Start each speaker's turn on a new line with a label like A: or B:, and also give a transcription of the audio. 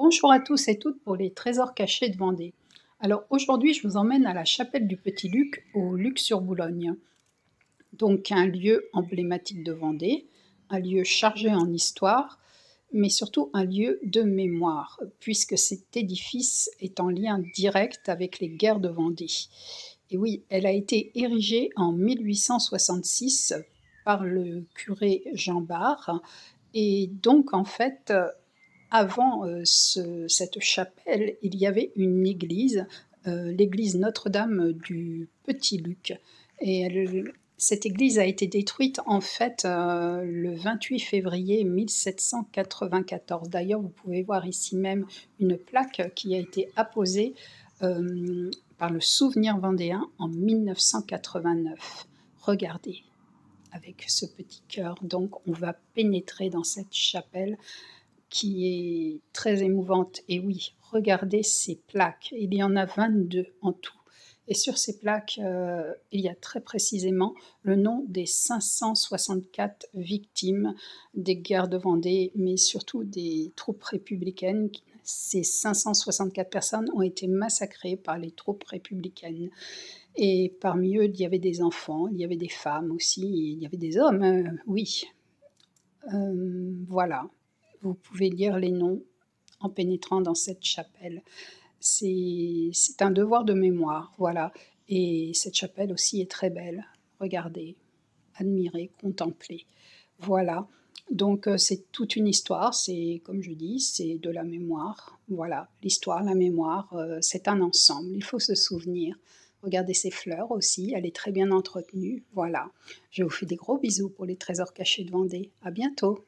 A: Bonjour à tous et toutes pour les trésors cachés de Vendée. Alors aujourd'hui, je vous emmène à la chapelle du Petit Luc, au Luc-sur-Boulogne. Donc un lieu emblématique de Vendée, un lieu chargé en histoire, mais surtout un lieu de mémoire, puisque cet édifice est en lien direct avec les guerres de Vendée. Et oui, elle a été érigée en 1866 par le curé Jean Bart, et donc en fait, avant cette chapelle, il y avait une église, l'église Notre-Dame du Petit Luc. Et cette église a été détruite en fait le 28 février 1794. D'ailleurs, vous pouvez voir ici même une plaque qui a été apposée par le Souvenir vendéen en 1989. Regardez avec ce petit cœur. Donc, on va pénétrer dans cette chapelle qui est très émouvante. Et oui, regardez ces plaques. Il y en a 22 en tout. Et sur ces plaques, il y a très précisément le nom des 564 victimes des guerres de Vendée, mais surtout des troupes républicaines. Ces 564 personnes ont été massacrées par les troupes républicaines. Et parmi eux, il y avait des enfants, il y avait des femmes aussi, il y avait des hommes, oui. Voilà, vous pouvez lire les noms en pénétrant dans cette chapelle. C'est un devoir de mémoire, voilà. Et cette chapelle aussi est très belle. Regardez, admirez, contemplez. Voilà. Donc c'est toute une histoire, c'est comme je dis, c'est de la mémoire. Voilà, l'histoire, la mémoire, c'est un ensemble, il faut se souvenir. Regardez ces fleurs aussi, elle est très bien entretenue. Voilà. Je vous fais des gros bisous pour les trésors cachés de Vendée. À bientôt.